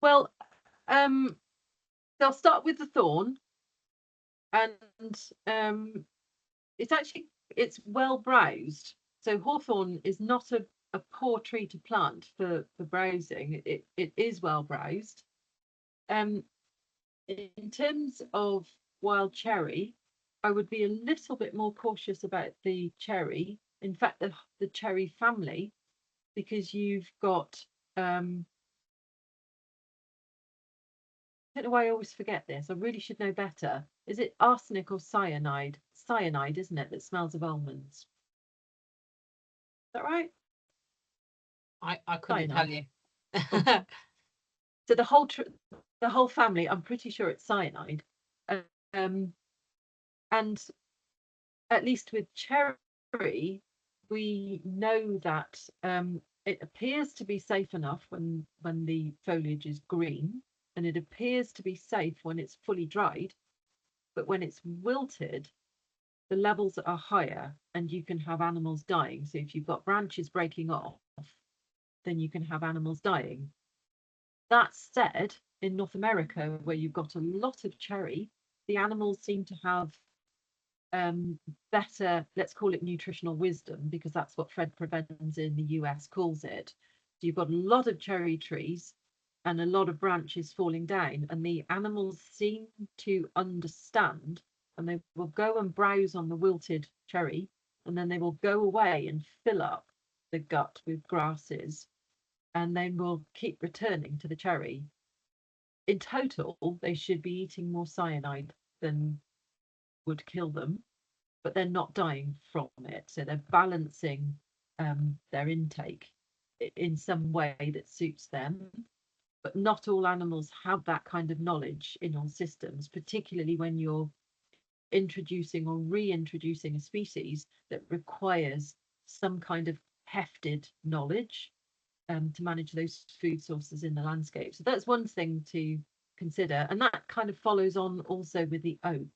Well, they'll start with the thorn, and it's well browsed. So hawthorn is not a poor tree to plant for browsing. It is well browsed. In terms of wild cherry, I would be a little bit more cautious about the cherry. In fact, the cherry family, because you've got I don't know why I always forget this. I really should know better. Is it arsenic or cyanide? Cyanide, isn't it, that smells of almonds? Is that right? I couldn't tell you. So the whole family, I'm pretty sure it's cyanide. And at least with cherry, we know that it appears to be safe enough when the foliage is green, and it appears to be safe when it's fully dried. But when it's wilted, the levels are higher and you can have animals dying. So if you've got branches breaking off, then you can have animals dying. That said, in North America, where you've got a lot of cherry, the animals seem to have better, let's call it nutritional wisdom, because that's what Fred Prevens in the US calls it. So you've got a lot of cherry trees and a lot of branches falling down, and the animals seem to understand, and they will go and browse on the wilted cherry, and then they will go away and fill up the gut with grasses, and then will keep returning to the cherry. In total, they should be eating more cyanide than would kill them, but they're not dying from it. So they're balancing their intake in some way that suits them. But not all animals have that kind of knowledge in all systems, particularly when you're introducing or reintroducing a species that requires some kind of hefted knowledge to manage those food sources in the landscape. So that's one thing to consider. And that kind of follows on also with the oak.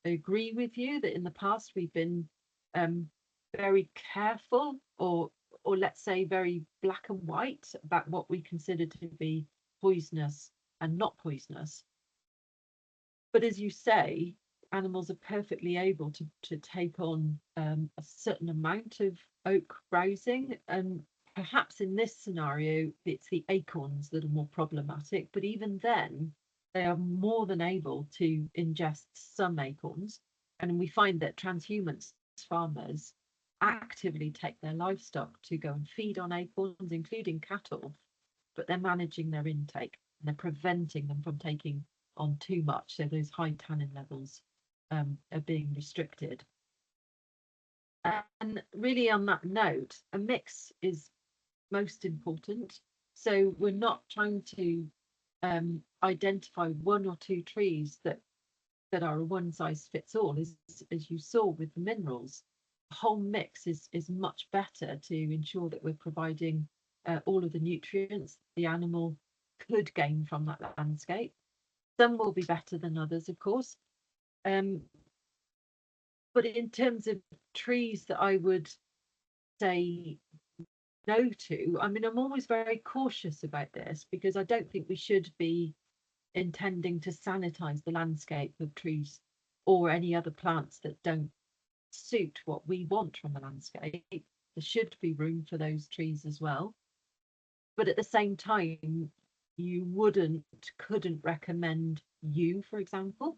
I agree with you that in the past we've been very careful, or let's say very black and white about what we consider to be poisonous and not poisonous. But as you say, animals are perfectly able to take on a certain amount of oak browsing, and perhaps in this scenario it's the acorns that are more problematic, but even then they are more than able to ingest some acorns. And we find that transhumance farmers actively take their livestock to go and feed on acorns, including cattle, but they're managing their intake and they're preventing them from taking on too much. So those high tannin levels are being restricted. And really on that note, a mix is most important. So we're not trying to identify one or two trees that are a one size fits all, as you saw with the minerals. The whole mix is much better to ensure that we're providing all of the nutrients the animal could gain from that landscape. Some will be better than others, of course. But in terms of trees that I would say no to, I mean, I'm always very cautious about this because I don't think we should be intending to sanitize the landscape of trees or any other plants that don't suit what we want from the landscape. There should be room for those trees as well. But at the same time, you couldn't recommend yew, for example.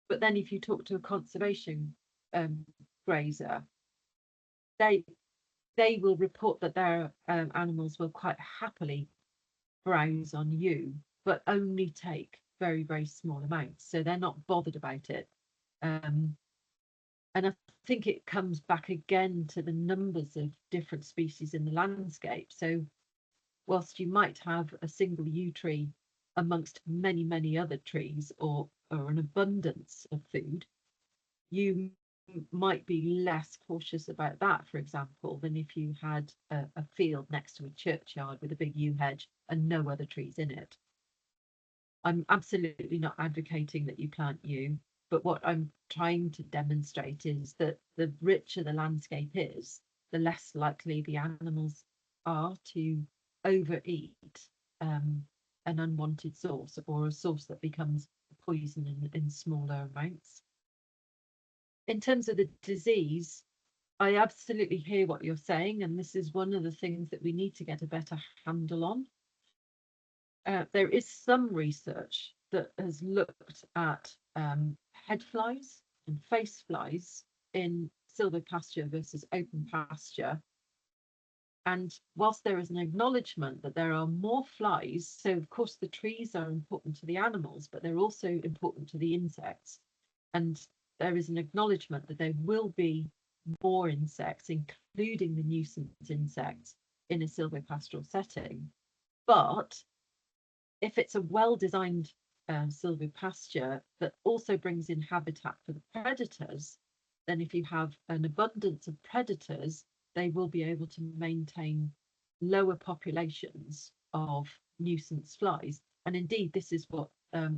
But then if you talk to a conservation grazer, they will report that their animals will quite happily browse on yew, but only take very, very small amounts. So they're not bothered about it. And I think it comes back again to the numbers of different species in the landscape. So whilst you might have a single yew tree amongst many, many other trees, or an abundance of food, you might be less cautious about that, for example, than if you had a field next to a churchyard with a big yew hedge and no other trees in it. I'm absolutely not advocating that you plant yew, but what I'm trying to demonstrate is that the richer the landscape is, the less likely the animals are to overeat an unwanted source, or a source that becomes poison in smaller amounts. In terms of the disease, I absolutely hear what you're saying, and this is one of the things that we need to get a better handle on. There is some research that has looked at head flies and face flies in silvopasture versus open pasture. And whilst there is an acknowledgement that there are more flies, so of course the trees are important to the animals, but they're also important to the insects. And there is an acknowledgement that there will be more insects, including the nuisance insects, in a silvopastoral setting. But if it's a well-designed silvopasture that also brings in habitat for the predators, then if you have an abundance of predators, they will be able to maintain lower populations of nuisance flies. And indeed, this is what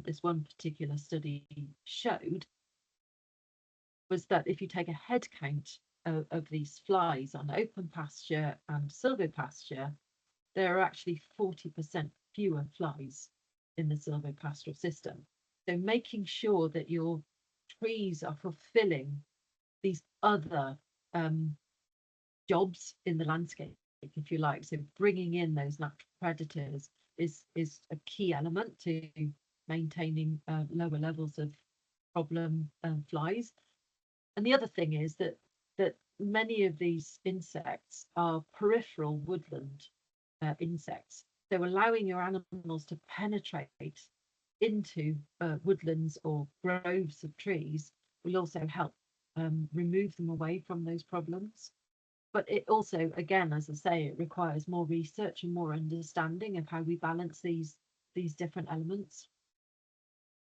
this one particular study showed, was that if you take a head count of these flies on open pasture and silvopasture, there are actually 40% fewer flies in the silvopastoral system. So making sure that your trees are fulfilling these other jobs in the landscape, if you like, so bringing in those natural predators is a key element to maintaining lower levels of problem flies. And the other thing is that many of these insects are peripheral woodland insects. So allowing your animals to penetrate into woodlands or groves of trees will also help remove them away from those problems. but it also, again, as I say, it requires more research and more understanding of how we balance these different elements.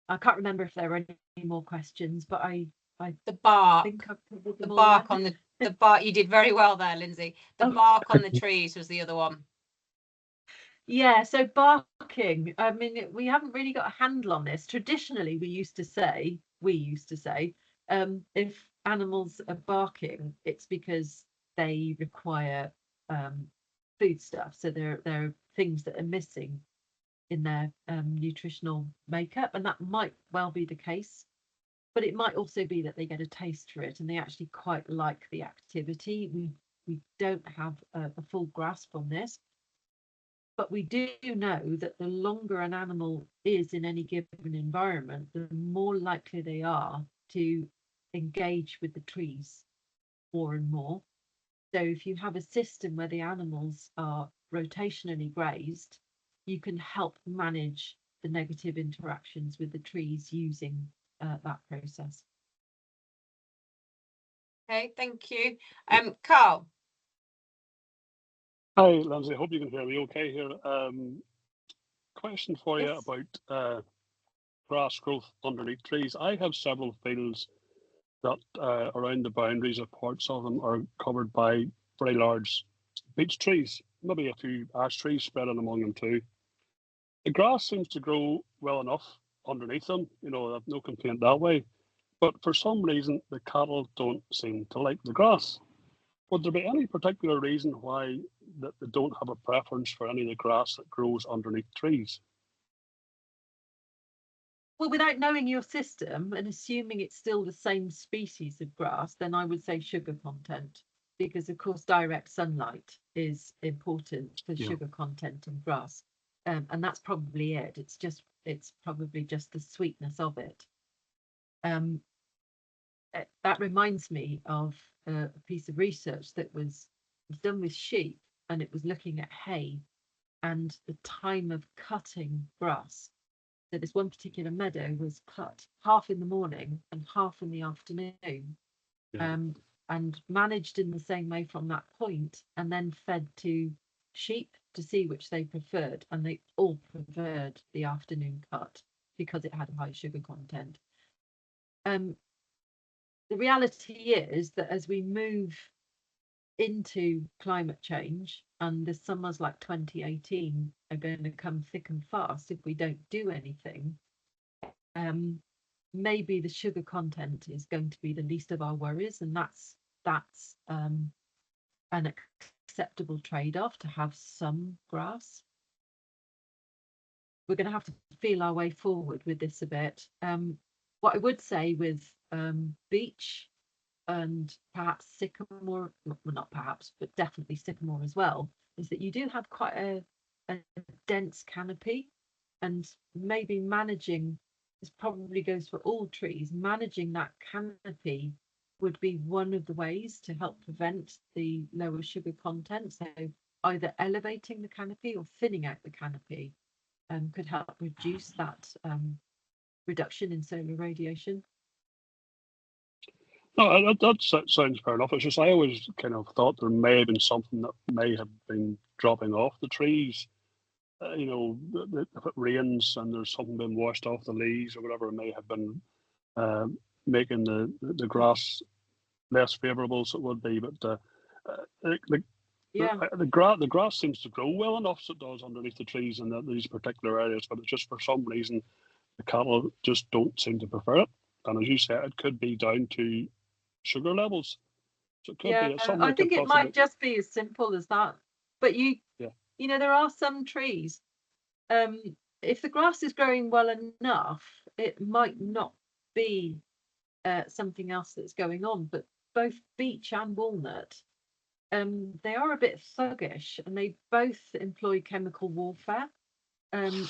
I can't remember if there were any more questions, but the bark, think I've covered the them all bark there. on the bark. You did very well there, Lindsay. The Oh. bark on the trees was the other one. Yeah, so barking, I mean, we haven't really got a handle on this. Traditionally, we used to say, if animals are barking, it's because they require foodstuff. So there are things that are missing in their nutritional makeup, and that might well be the case. But it might also be that they get a taste for it and they actually quite like the activity. We don't have a full grasp on this. But we do know that the longer an animal is in any given environment, the more likely they are to engage with the trees more and more. So if you have a system where the animals are rotationally grazed, you can help manage the negative interactions with the trees using that process. Okay, thank you. Carl. Hi, Lindsay. I hope you can hear me okay here. Question for you Yes. about grass growth underneath trees. I have several fields that around the boundaries of parts of them are covered by very large beech trees, maybe a few ash trees spreading among them too. The grass seems to grow well enough underneath them, you know, I've no complaint that way. But for some reason, the cattle don't seem to like the grass. Would there be any particular reason why that they don't have a preference for any of the grass that grows underneath trees? Well, without knowing your system and assuming it's still the same species of grass, then I would say sugar content, because of course direct sunlight is important for sugar content in grass, and that's probably it. It's probably just the sweetness of it. That reminds me of a piece of research that was done with sheep, and it was looking at hay and the time of cutting grass. So this one particular meadow was cut half in the morning and half in the afternoon, and managed in the same way from that point, and then fed to sheep to see which they preferred, and they all preferred the afternoon cut because it had a high sugar content. The reality is that as we move into climate change, and the summers like 2018 are going to come thick and fast if we don't do anything, maybe the sugar content is going to be the least of our worries, and that's an acceptable trade-off to have some grass. We're going to have to feel our way forward with this a bit. What I would say with beech and perhaps sycamore, well, not perhaps, but definitely sycamore as well, is that you do have quite a dense canopy, and maybe managing, this probably goes for all trees, managing that canopy would be one of the ways to help prevent the lower sugar content. So either elevating the canopy or thinning out the canopy could help reduce that reduction in solar radiation. No, that sounds fair enough. It's just I always kind of thought there may have been something that may have been dropping off the trees. You know, if it rains and there's something being washed off the leaves or whatever, it may have been making the grass less favourable, so it would be. But the grass seems to grow well enough, so it does underneath the trees in these particular areas. But it's just for some reason the cattle just don't seem to prefer it. And as you said, it could be down to sugar levels. So it could be something. I think it might just be as simple as that. But you know, there are some trees. If the grass is growing well enough, it might not be something else that's going on. But both beech and walnut, they are a bit thuggish, and they both employ chemical warfare.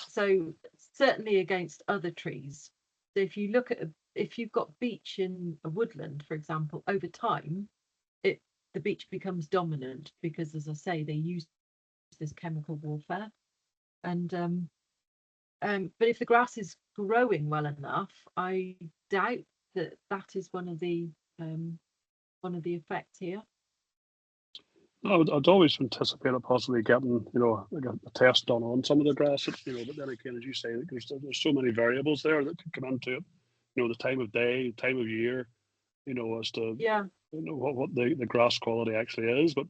So certainly against other trees. So if you look at if you've got beech in a woodland, for example, over time, the beech becomes dominant because, as I say, they use this chemical warfare. And but if the grass is growing well enough, I doubt that is one of the effects here. I'd always anticipated possibly getting, like a test done on some of the grass, but then again, as you say, there's so many variables there that could come into it. The time of day, time of year, as to what the grass quality actually is. But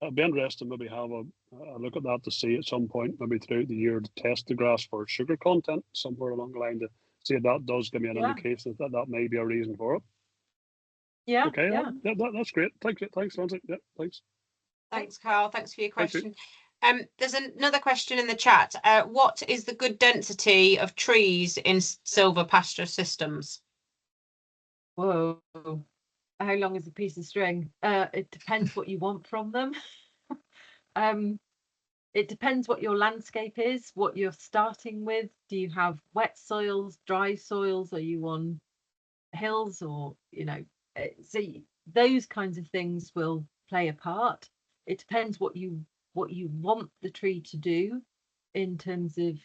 I'd be interested to maybe have a look at that to see at some point, maybe throughout the year, to test the grass for sugar content somewhere along the line to see if that does give me an indication that may be a reason for it. Yeah. Okay. Yeah. That's great. Thanks, Lindsay. Yeah. Thanks. Thanks, Carl. Thanks for your question. There's another question in the chat. What is the good density of trees in silver pasture systems? Whoa. How long is a piece of string? It depends what you want from them. It depends what your landscape is, what you're starting with. Do you have wet soils, dry soils? Are you on hills, or so those kinds of things will play a part. It depends what you want the tree to do in terms of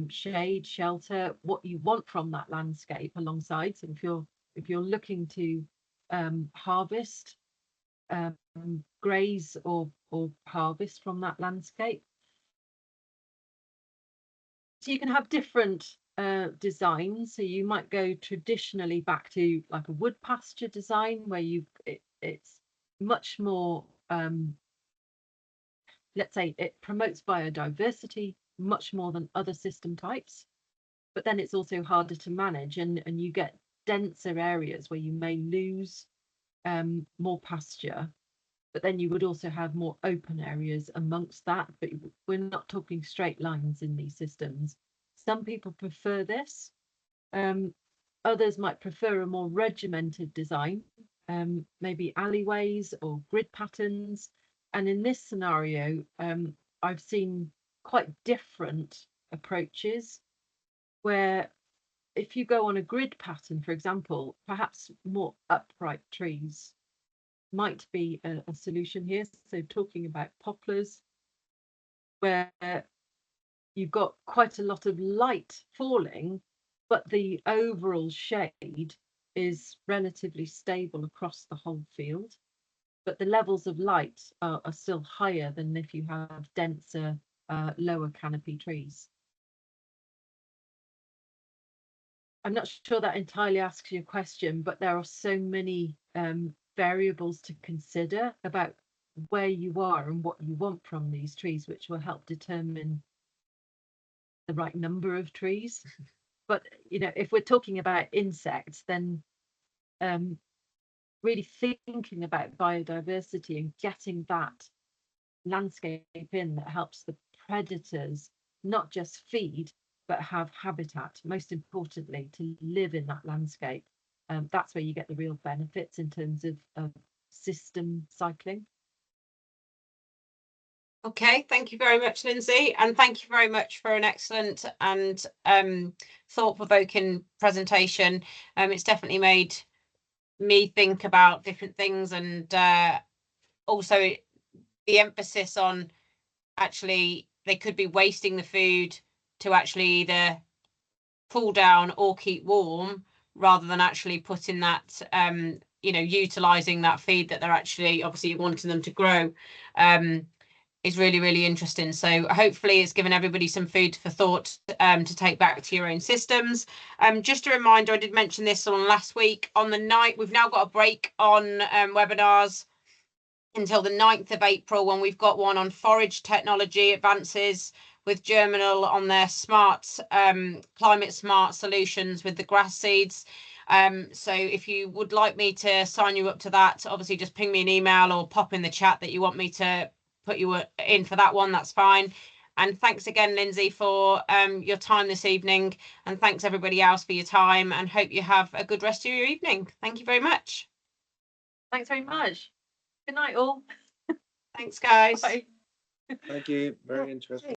shade, shelter, what you want from that landscape alongside. So if you're looking to harvest, graze or harvest from that landscape. So you can have different designs. So you might go traditionally back to like a wood pasture design where it's much more, let's say, it promotes biodiversity much more than other system types, but then it's also harder to manage, and you get denser areas where you may lose more pasture, but then you would also have more open areas amongst that. But we're not talking straight lines in these systems. Some people prefer this. Others might prefer a more regimented design, maybe alleyways or grid patterns. And in this scenario, I've seen quite different approaches where if you go on a grid pattern, for example, perhaps more upright trees might be a solution here. So talking about poplars, where you've got quite a lot of light falling, but the overall shade is relatively stable across the whole field. But the levels of light are still higher than if you have denser, lower canopy trees. I'm not sure that entirely asks your question, but there are so many variables to consider about where you are and what you want from these trees, which will help determine the right number of trees. But if we're talking about insects, then really thinking about biodiversity and getting that landscape in that helps the predators not just feed but have habitat, most importantly to live in that landscape. That's where you get the real benefits in terms of system cycling. Okay, thank you very much, Lindsay, and thank you very much for an excellent and thought-provoking presentation. It's definitely made me think about different things, and also the emphasis on actually they could be wasting the food to actually either cool down or keep warm, rather than actually putting that utilizing that feed that they're actually obviously wanting them to grow. Is really, really interesting. So hopefully it's given everybody some food for thought to take back to your own systems. Just a reminder, I did mention this on last week. On the 9th, we've now got a break on webinars until the 9th of April, when we've got one on forage technology advances with Germinal on their smart climate smart solutions with the grass seeds. So if you would like me to sign you up to that, obviously just ping me an email or pop in the chat that you want me to put you in for that one. That's fine. And thanks again, Lindsay, for your time this evening, and thanks everybody else for your time, and hope you have a good rest of your evening. Thank you very much. Thanks very much. Good night all. Thanks, guys. Bye. Thank you. Very interesting.